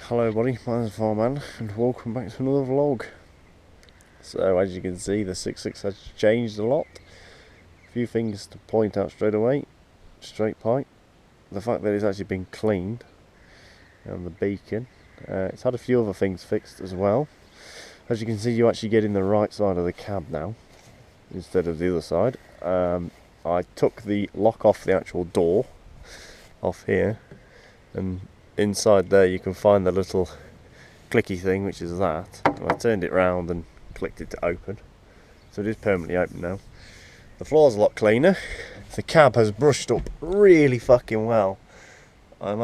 Hello everybody, my name's Farman and welcome back to another vlog. So as you can see, the 6.6 has changed a lot. A few things to point out straight away. Straight pipe, the fact that it's actually been cleaned, and the beacon. It's had a few other things fixed as well. As you can see, you actually get in the right side of the cab now instead of the other side. I took the lock off the actual door off here, and inside there you can find the little clicky thing, which is that. I turned it round and clicked it to open, so it is permanently open now. The floor's a lot cleaner. The cab has brushed up really fucking well. I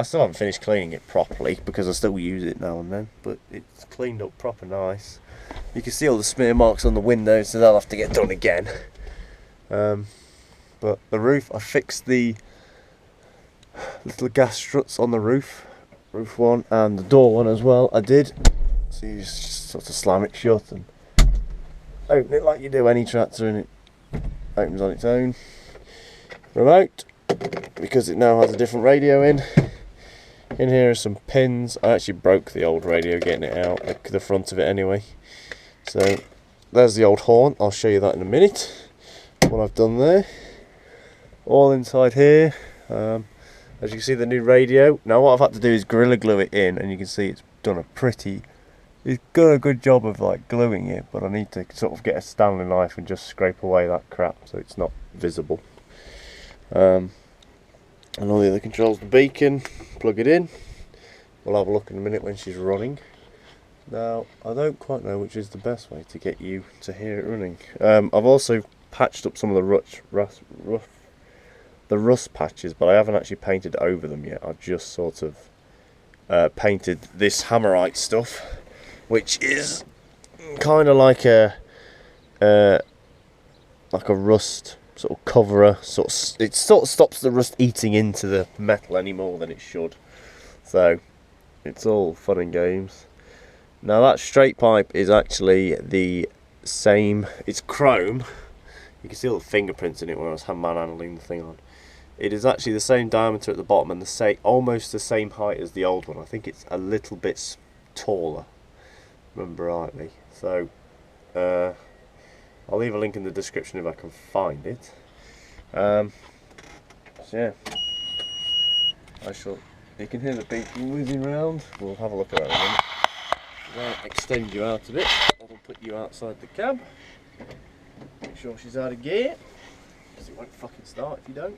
still haven't finished cleaning it properly because I still use it now and then, but it's cleaned up proper nice. You can see all the smear marks on the windows, so they'll have to get done again. But the roof, I fixed the little gas struts on the roof one, and the door one as well. I did. So you just sort of slam it shut and open it like you do any tractor, and it opens on its own. Remote, because it now has a different radio in. In here are some pins. I actually broke the old radio getting it out, like the front of it anyway. So there's the old horn. I'll show you that in a minute, what I've done there. All inside here. As you can see, the new radio. Now what I've had to do is Gorilla Glue it in, and you can see it's done it's done a good job of like gluing it, but I need to sort of get a Stanley knife and just scrape away that crap so it's not visible. And all the other controls, the beacon, plug it in. We'll have a look in a minute when she's running. Now, I don't quite know which is the best way to get you to hear it running. I've also patched up some of the rust patches, but I haven't actually painted over them yet. I've just sort of painted this hammerite stuff, which is kind of like a rust sort of coverer. It sort of stops the rust eating into the metal any more than it should. So it's all fun and games. Now that straight pipe is actually the same. It's chrome. You can see all the fingerprints in it where I was manhandling the thing on. It is actually the same diameter at the bottom and almost the same height as the old one. I think it's a little bit taller, remember rightly. So I'll leave a link in the description if I can find it. So yeah, you can hear the beacon whizzing around. We'll have a look at that in a minute. I'll extend you out a bit. I'll put you outside the cab. Make sure she's out of gear, because it won't fucking start if you don't.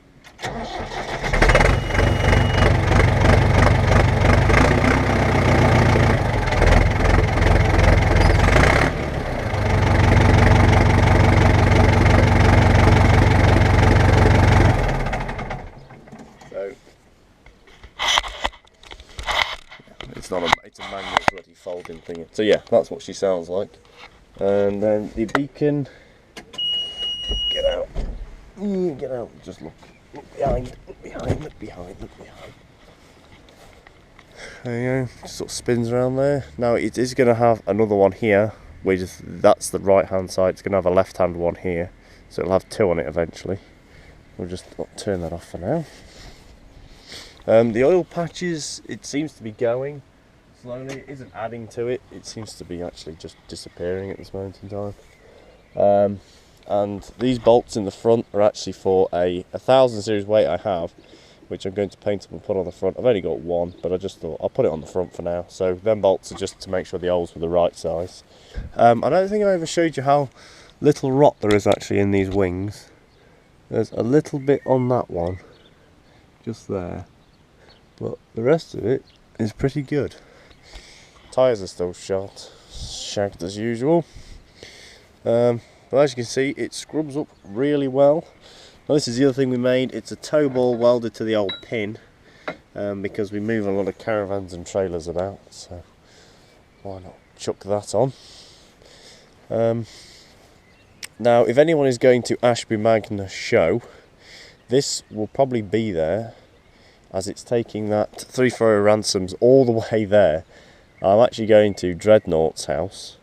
It's a manual bloody folding thing. So yeah, that's what she sounds like. And then the beacon, get out, just look behind, look behind. There you go, just sort of spins around there. Now it is going to have another one here, that's the right hand side. It's going to have a left hand one here, so it'll have two on it eventually. We'll just turn that off for now. The oil patches, it seems to be going slowly. It isn't adding to it. It seems to be actually just disappearing at this moment in time. And these bolts in the front are actually for a 1000 series weight I have, which I'm going to paint up and put on the front. I've only got one, but I just thought I'll put it on the front for now. So them bolts are just to make sure the holes were the right size. I don't think I ever showed you how little rot there is actually in these wings. There's a little bit on that one, just there, but the rest of it is pretty good. Tyres are still shagged as usual. But as you can see, it scrubs up really well. Now this is the other thing we made. It's a tow ball welded to the old pin, because we move a lot of caravans and trailers about, so why not chuck that on. Now if anyone is going to Ashby Magna show, this will probably be there, as it's taking that 3 throw ransoms all the way there. I'm actually going to Dreadnought's house.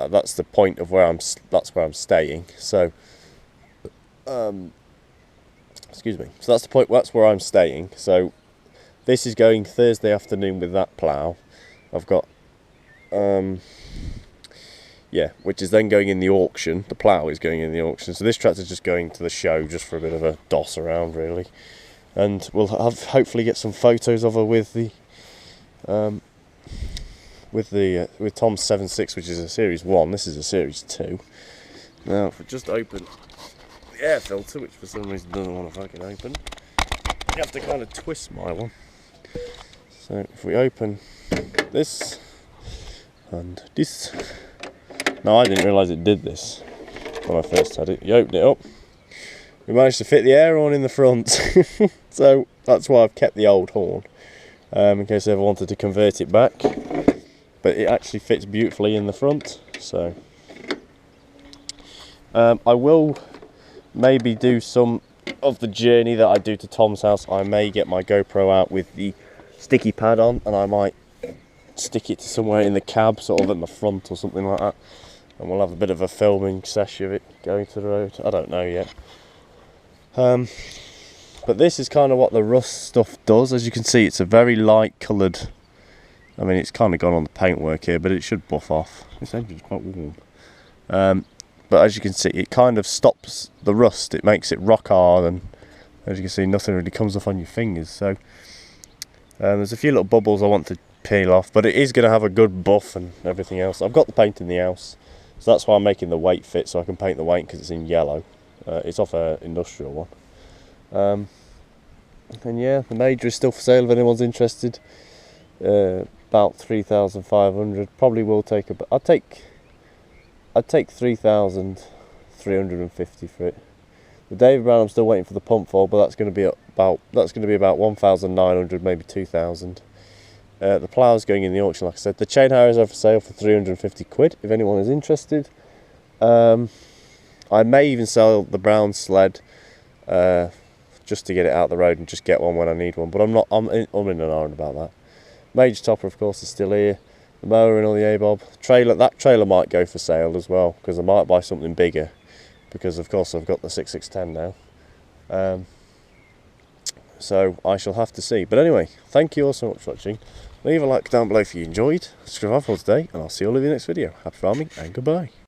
That's the point of where I'm staying. So, excuse me. So that's where I'm staying. So this is going Thursday afternoon with that plough. I've got yeah, which is then going in the auction. The plough is going in the auction. So this tractor's just going to the show, just for a bit of a doss around, really. And we'll hopefully get some photos of her with the with Tom's 7.6, which is a Series 1. This is a Series 2. Now, if we just open the air filter, which for some reason doesn't want to fucking open, you have to kind of twist my one. So if we open this and this, now I didn't realise it did this when I first had it. You open it up, we managed to fit the air horn in the front. So that's why I've kept the old horn, in case I ever wanted to convert it back. But it actually fits beautifully in the front. So I will maybe do some of the journey that I do to Tom's house. I may get my GoPro out with the sticky pad on, and I might stick it to somewhere in the cab, sort of in the front or something like that. And we'll have a bit of a filming session of it going to the road. I don't know yet. But this is kind of what the rust stuff does. As you can see, it's a very light coloured. I mean, it's kind of gone on the paintwork here, but it should buff off. This engine's quite warm. But as you can see, it kind of stops the rust. It makes it rock hard, and as you can see, nothing really comes off on your fingers. So there's a few little bubbles I want to peel off, but it is going to have a good buff and everything else. I've got the paint in the house, so that's why I'm making the weight fit, so I can paint the weight because it's in yellow. It's off an industrial one. And yeah, the Major is still for sale if anyone's interested. About 3,500. Probably will take a. I'd take 3,350 for it. The David Brown I'm still waiting for the pump for, but that's going to be about 1,900, maybe 2,000. The plough's going in the auction, like I said. The chain harrows are for sale for 350 quid if anyone is interested. I may even sell the brown sled just to get it out the road and just get one when I need one, but I'm in an iron about that. Major topper, of course, is still here. The mower and all the ABOB. That trailer might go for sale as well, because I might buy something bigger, because of course I've got the 6610 now. So I shall have to see. But anyway, thank you all so much for watching. Leave a like down below if you enjoyed. Subscribe for today, and I'll see you all in the next video. Happy farming and goodbye.